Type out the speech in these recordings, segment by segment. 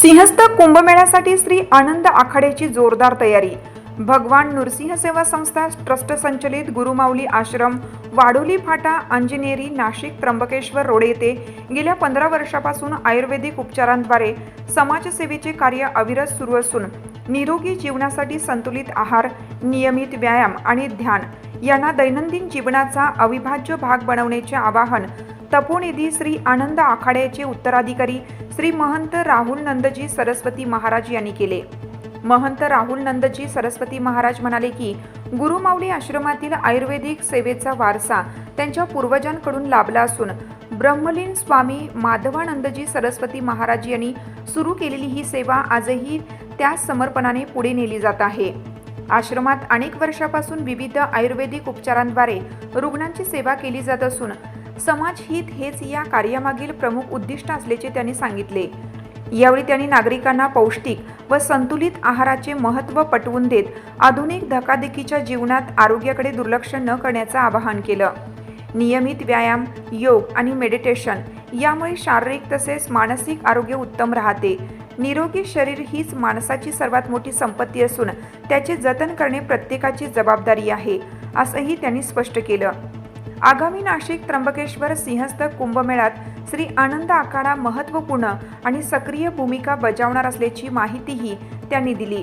सिंहस्थ कुंभमेळ्यासाठी श्री आनंद आखाड्याची जोरदार तयारी। भगवान नृसिंह सेवा संस्था ट्रस्ट संचलित गुरुमाऊली आश्रम वाडोली फाटा अंजनेरी नाशिक त्र्यंबकेश्वर रोड येथे गेल्या 15 वर्षापासून आयुर्वेदिक उपचारांद्वारे समाजसेवेचे कार्य अविरत सुरू असून निरोगी जीवनासाठी संतुलित आहार, नियमित व्यायाम आणि ध्यान यांना दैनंदिन जीवनाचा अविभाज्य भाग बनवण्याचे आवाहन तपोनिधी श्री आनंद आखाड्याचे उत्तराधिकारी श्री महंत राहुल नंदजी सरस्वती महाराज यांनी केले। महंत राहुल नंदजी सरस्वती महाराज म्हणाले की गुरुमाऊली आश्रमातील आयुर्वेदिक सेवेचा वारसा त्यांच्या पूर्वजांकडून लाभला असून ब्रह्मलीन स्वामी माधवानंदजी सरस्वती महाराज यांनी सुरू केलेली ही सेवा आजही त्याच समर्पणाने पुढे नेली जात आहे। आश्रमात अनेक वर्षापासून विविध आयुर्वेदिक उपचारांद्वारे रुग्णांची सेवा केली जात असून समाजहित हेच या कार्यामागील प्रमुख उद्दिष्ट असल्याचे त्यांनी सांगितले। यावेळी त्यांनी नागरिकांना पौष्टिक व संतुलित आहाराचे महत्त्व पटवून देत आधुनिक धकाधकीच्या जीवनात आरोग्याकडे दुर्लक्ष न करण्याचं आवाहन केलं। नियमित व्यायाम, योग आणि मेडिटेशन यामुळे शारीरिक तसेच मानसिक आरोग्य उत्तम राहते। निरोगी शरीर हीच माणसाची सर्वात मोठी संपत्ती असून त्याचे जतन करणे प्रत्येकाची जबाबदारी आहे, असंही त्यांनी स्पष्ट केलं। आगामी नाशिक त्र्यंबकेश्वर सिंहस्थ कुंभमेळ्यात श्री आनंद आखाडा महत्त्वपूर्ण आणि सक्रिय भूमिका बजावणार असल्याची माहितीही त्यांनी दिली।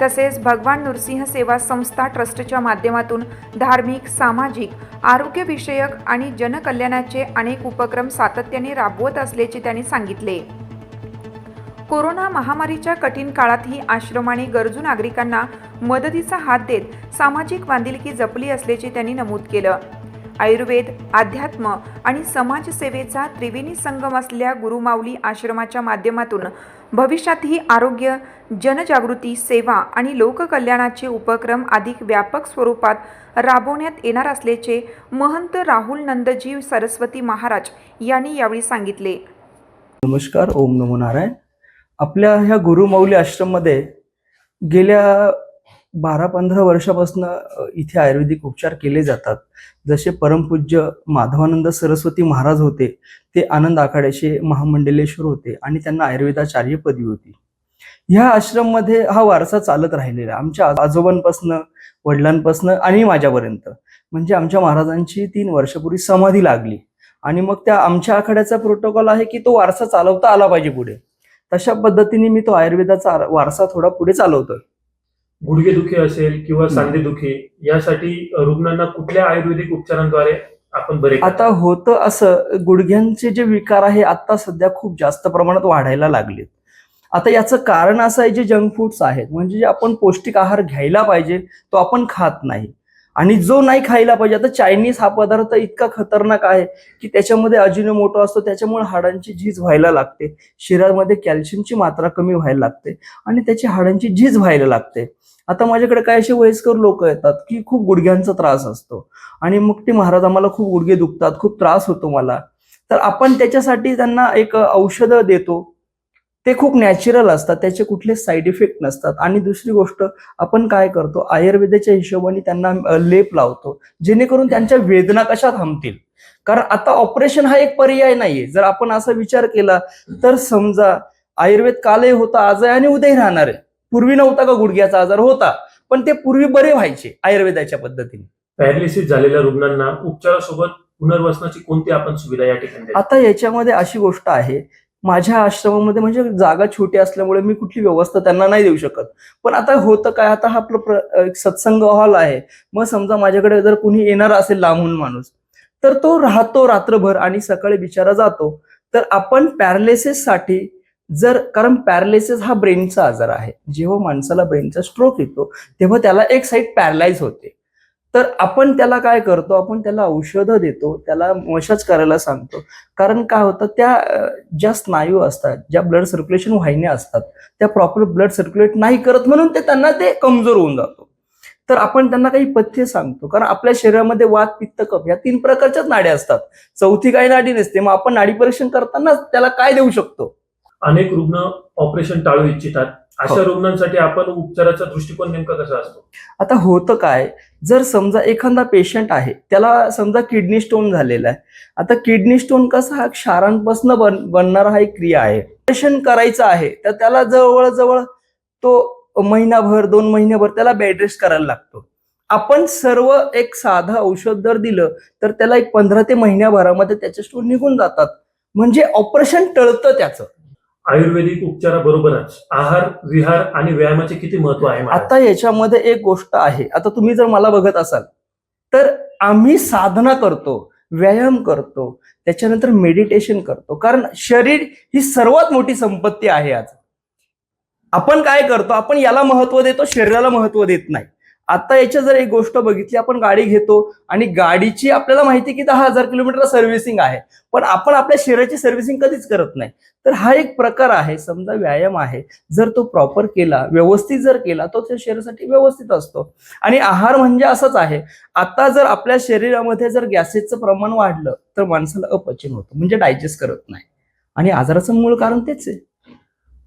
तसेच भगवान नृसिंह सेवा संस्था ट्रस्टच्या माध्यमातून धार्मिक, सामाजिक, आरोग्यविषयक आणि जनकल्याणाचे अनेक उपक्रम सातत्याने राबवत असल्याचे त्यांनी सांगितले। कोरोना महामारीच्या कठीण काळातही आश्रमाने गरजू नागरिकांना मदतीचा हात देत सामाजिक बांधिलकी जपली असल्याचे त्यांनी नमूद केलं। आयुर्वेद, अध्यात्म आणि समाजसेवेचा त्रिवेणी संगम असलेल्या गुरुमाऊली आश्रमाच्या माध्यमातून भविष्यातही आरोग्य, जनजागृती, सेवा आणि लोककल्याणाचे उपक्रम अधिक व्यापक स्वरूपात राबवण्यात येणार असल्याचे महंत राहुल नंदजी सरस्वती महाराज यांनी यावेळी सांगितले। नमस्कार, ओम नमो नारायण। आपल्या ह्या गुरुमाऊली आश्रममध्ये गेल्या 12-15 वर्षापासून इथे आयुर्वेदिक उपचार केले जातात। जसे परमपूज्य माधवानंद सरस्वती महाराज होते, ते आनंद आखाड्याचे महामंडलेश्वर होते आणि त्यांना आयुर्वेदाचार्य पदवी होती। ह्या आश्रममध्ये हा वारसा चालत राहिलेला आमच्या आजोबांपासून, वडिलांपासून आणि माझ्यापर्यंत। म्हणजे आमच्या महाराजांची 3 वर्षापूर्वी समाधी लागली आणि मग त्या आमच्या आखाड्याचा प्रोटोकॉल आहे की तो वारसा चालवता आला पाहिजे पुढे। तशा पद्धतीने मी तो आयुर्वेदाचा वारसा थोडा पुढे चालवतोय। गुडघेदुखी असेल किंवा सांधेदुखी यासाठी रुग्णांना कुठल्या आयुर्वेदिक उपचारांद्वारे आपण बरे? आता होतं असं, गुडघ्यांचे जे विकार आहे आता सध्या खूप जास्त प्रमाणात वाढायला लागलेत। आता याचं कारण असं आहे, जे जंक फूड्स आहेत, म्हणजे जे आपण पौष्टिक आहार घ्यायला पाहिजे तो आपण खात नाही आणि जो नाही खायला पाहिजे। आता चायनीज हा पदार्थ इतका खतरनाक आहे की त्याच्यामध्ये अजिनोमोटो असतो, त्याच्यामुळे हाडांची झीज व्हायला लागते, शरीरामध्ये कॅल्शियमची मात्रा कमी व्हायला लागते आणि त्याची हाडांची झीज व्हायला लागते। आता माझ्याकडे काय असे वयस्कर लोक येतात की खूप गुडघ्यांचा त्रास असतो आणि मग ते महाराज आम्हाला खूप गुडघे दुखतात, खूप त्रास होतो मला, तर आपण त्याच्यासाठी त्यांना एक औषधं देतो। ते खूप नॅचरल असतात, त्याचे कुठलेच साईड इफेक्ट नसतात। आणि दुसरी गोष्ट, आपण काय करतो, आयुर्वेदाच्या हिशोबाने त्यांना लेप लावतो जेणेकरून त्यांच्या वेदना कशा थांबतील। कारण आता ऑपरेशन हा एक पर्याय नाहीये। जर आपण असा विचार केला तर समजा आयुर्वेद कालही होता, आज आहे आणि उद्याही राहणार आहे। पूर्वी नव्हता का गुडघ्याचा आजार? होता, पण ते पूर्वी बरे व्हायचे आयुर्वेदाच्या पद्धतीने। पॅरालिसिस झालेल्या रुग्णांना उपचारासोबत पुनर्वसनाची कोणती आपण सुविधा या ठिकाणी? आता याच्यामध्ये अशी गोष्ट आहे, माझ्या आश्रमामध्ये म्हणजे जागा छोटी असल्यामुळे मी कुठली व्यवस्था त्यांना नाही देऊ शकत। पण आता होतं काय, आता हा आपलं सत्संग हॉल आहे, मग समजा माझ्याकडे जर कुणी येणार असेल लांबून माणूस, तर तो राहतो रात्रभर आणि सकाळी बिचारा जातो। तर आपण पॅरालिसिस साठी कारण पॅरालिसिस हा ब्रेनचा आजार आहे, जेव्हा माणसाला ब्रेनचा स्ट्रोक येतो तेव्हा त्याला एक साईड पॅरालाइज होते। तर आपण त्याला काय करतो, आपण त्याला औषधं देतो, त्याला मसाज करायला सांगतो। कारण काय होतं, त्या ज्या स्नायू असतात, ज्या ब्लड सर्क्युलेशन वाहिन्या असतात, त्या प्रॉपर ब्लड सर्क्युलेट नाही करत, म्हणून त्यांना ते कमजोर होऊन जातो। तर आपण त्यांना काही पथ्य सांगतो, कारण आपल्या शरीरामध्ये वात, पित्त, कफ या 3 प्रकारच्याच नाड्या असतात, चौथी काही नाडी नसते। मग आपण नाडी परीक्षण करताना त्याला काय देऊ शकतो? अनेक रुग्ण ऑपरेशन टाळू इच्छितात अशा रुग्णांसाठी आपण उपचाराचा दृष्टिकोन नेमका कसा असतो? आता होतं काय, जर समजा एखादा पेशंट आहे, त्याला समजा किडनी स्टोन झालेला आहे. आता किडनी स्टोन कसा हा क्षारांपासून बनणारा हा एक क्रिया आहे. ऑपरेशन करायचं आहे तर त्याला जवळजवळ तो महिनाभर 2 महिन्याभर त्याला बेड रेस्ट करायला लागतो. आपण सर्व एक साधं औषध जर दिलं तर त्याला एक 15 ते महिन्याभरामध्ये त्याचे स्टोन निघून जातात. म्हणजे ऑपरेशन टळतं त्याचं. आयुर्वेदिक उपचाराबरोबरच आहार, विहार आणि व्यायामाचे किती महत्व आहे महाराज? आता याच्यामध्ये एक गोष्ट आहे, आता तुम्ही जर मला बघत असाल तर आम्ही साधना करतो, व्यायाम करतो, त्याच्यानंतर मेडिटेशन करतो, कारण शरीर ही सर्वात मोठी संपत्ती आहे. आज आपण काय करतो, आपण याला महत्व देतो, शरीराला महत्व देत नाही. आता याच्या जर एक गोष्ट बघितली, आपण गाडी घेतो आणि गाडीची आपल्याला माहिती की 10,000 किलोमीटर सर्व्हिसिंग आहे, पण आपण आपल्या शरीराची सर्व्हिसिंग कधीच करत नाही. तर हा एक प्रकार आहे, समजा व्यायाम आहे, जर तो प्रॉपर केला, व्यवस्थित जर केला, तो त्या शरीरासाठी व्यवस्थित असतो. आणि आहार म्हणजे असंच आहे. आता जर आपल्या शरीरामध्ये जर गॅसेसचं प्रमाण वाढलं तर माणसाला अपचन होतं, म्हणजे डायजेस्ट करत नाही, आणि आजाराचं मूळ कारण तेच आहे.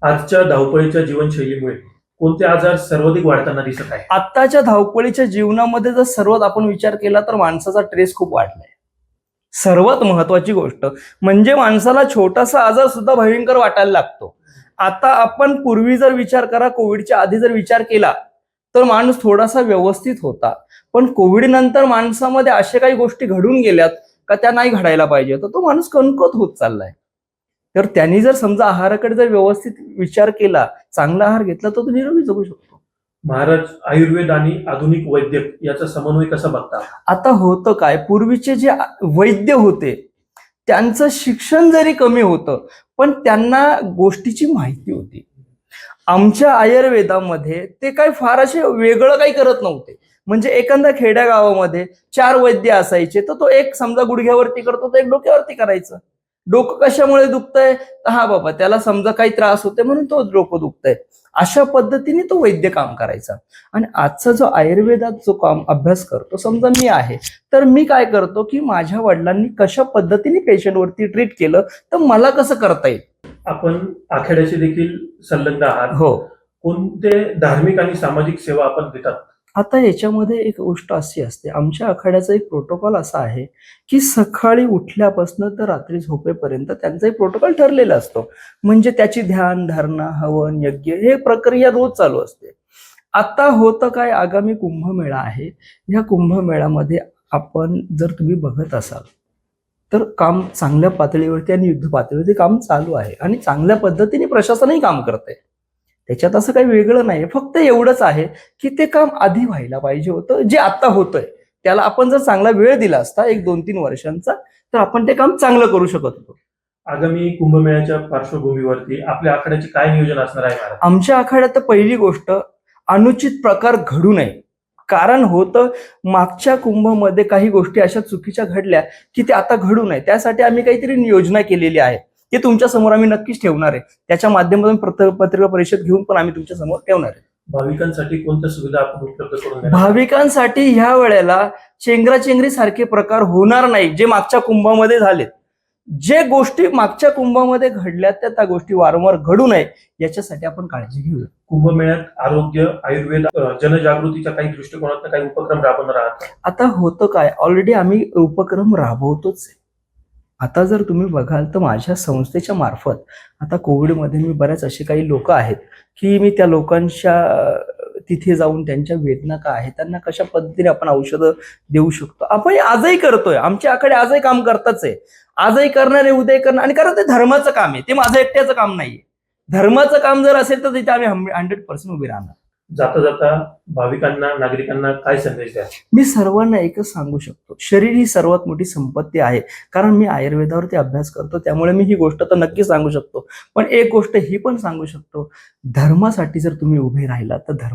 आजच्या धावपळीच्या जीवनशैलीमुळे कोणते आजार सर्वाधिक वाढताना दिसत आहे? आत्ताच्या धावपळीच्या जीवनामध्ये जर सर्वात आपण विचार केला तर माणसाचा ट्रेस खूप वाढलाय. सर्वात महत्वाची गोष्ट म्हणजे माणसाला छोटासा आजार सुद्धा भयंकर वाटायला लागतो. आता आपण पूर्वी जर विचार करा, कोविडच्या आधी जर विचार केला तर माणूस थोडासा व्यवस्थित होता, पण कोविड नंतर माणसामध्ये अशा काही गोष्टी घडून गेल्यात का त्या नाही घडायला पाहिजे, तर तो माणूस कणकत होत चाललाय. तर त्यांनी जर समजा आहाराकडे जर व्यवस्थित विचार केला, चांगला आहार घेतला, तर तो निरोगी जगू शकतो. महाराज, आयुर्वेद आणि आधुनिक वैद्यक याचा समन्वय कसा बघता? आता होतं काय, पूर्वीचे जे वैद्य होते त्यांचं शिक्षण जरी कमी होतं पण त्यांना गोष्टीची माहिती होती. आमच्या आयुर्वेदामध्ये ते काय फार असे वेगळं काही करत नव्हते. म्हणजे एखाद्या खेड्या गावामध्ये 4 वैद्य असायचे, तर तो एक समजा गुडघ्यावरती करतो, तो एक डोक्यावरती करायचं. डोकं कशामुळे दुखतंय, हा बाबा त्याला समजा काही त्रास होते म्हणून तो डोकं दुखतंय, अशा पद्धतीने तो वैद्य काम करायचा. आणि आजचा जो आयुर्वेदात जो काम अभ्यास करतो, समजा मी आहे तर मी काय करतो की माझ्या वडिलांनी कशा पद्धतीने पेशंटवरती ट्रीट केलं तर मला कसं करता येईल. आपण आखाड्याचे देखील संलग्न आहात. हो, कोणते धार्मिक आणि सामाजिक सेवा आपण देतात? आता याच्यामध्ये एक गोष्ट अशी असते, आमच्या आखाड्याचा एक प्रोटोकॉल असा आहे की सकाळी उठल्यापासून तर रात्री झोपेपर्यंत त्यांचा एक प्रोटोकॉल ठरलेला असतो. म्हणजे त्याची ध्यान धारणा, हवन, यज्ञ हे प्रक्रिया रोज चालू असते. आता होतं काय, आगामी कुंभमेळा आहे. या कुंभमेळ्यामध्ये आपण जर तुम्ही बघत असाल तर काम चांगल्या पातळीवरती आणि युद्ध पातळीवरती काम चालू आहे आणि चांगल्या पद्धतीने प्रशासनही काम करतंय. त्याच्यात असं काही वेगळं नाही, फक्त एवढंच आहे की ते काम आधी व्हायला पाहिजे होतं. जे आता होतंय त्याला आपण जर चांगला वेळ दिला असता, 1-2-3 वर्षांचा, तर आपण ते काम चांगलं करू शकत होतो. आगामी कुंभमेळ्याच्या पार्श्वभूमीवरती आपल्या आखाड्याचे काय नियोजन असणार आहे महाराज? आमच्या आखाड्यात तर पहिली गोष्ट, अनुचित प्रकार घडू नये. कारण होतं, मागच्या कुंभमध्ये काही गोष्टी अशा चुकीच्या घडल्या की ते आता घडू नये, त्यासाठी आम्ही काहीतरी योजना केलेली आहे. ते तुमच्या समोर आम्ही नक्कीच ठेवणार आहे. त्याच्या माध्यमातून पत्रकार परिषद घेऊन पण आम्ही तुमच्या समोर ठेवणार आहे. भाविकांसाठी कोणत्या सुविधा आपण उपलब्ध करून देणार? भाविकांसाठी ह्या वेळेला चेंगराचेंगरी सारखे प्रकार होणार नाही, जे मागच्या कुंभामध्ये झालेत. जे गोष्टी मागच्या कुंभामध्ये घडल्या त्या गोष्टी वारंवार घडू नये याच्यासाठी आपण काळजी घेऊया. कुंभमेळ्यात आरोग्य, आयुर्वेद, जनजागृतीच्या काही दृष्टिकोनातून काही उपक्रम राबवणार आहात? आता होतं काय, ऑलरेडी आम्ही उपक्रम राबवतोच आहे. आता जर तुम्ही बघाल तर माझ्या संस्थेच्या मार्फत आता कोविडमध्ये मी बऱ्याच असे काही लोक आहेत की मी त्या लोकांच्या तिथे जाऊन त्यांच्या वेदना काय आहेत, त्यांना कशा पद्धतीने आपण औषधं देऊ शकतो, आपण आजही करतोय. आमच्या आकडे आजही काम करताच आहे, आजही करणार आहे, उद्या करणार. आणि कारण ते धर्माचं काम आहे, ते माझं एकट्याचं काम नाहीये. धर्माचं काम जर असेल तर तिथे आम्ही 100% उभे राहणार. जाता जाता भाविकांना, नागरिकांना काय संदेश द्या? मी सर्वांना एकच सांगू शकतो, शरीर ही सर्वात मोठी संपत्ती आहे. कारण मी आयुर्वेदावरती अभ्यास करतो, त्यामुळे मी ही गोष्ट तर नक्की सांगू शकतो. पण एक गोष्ट ही पण सांगू शकतो, धर्मासाठी जर तुम्ही उभे राहिला तर धर्म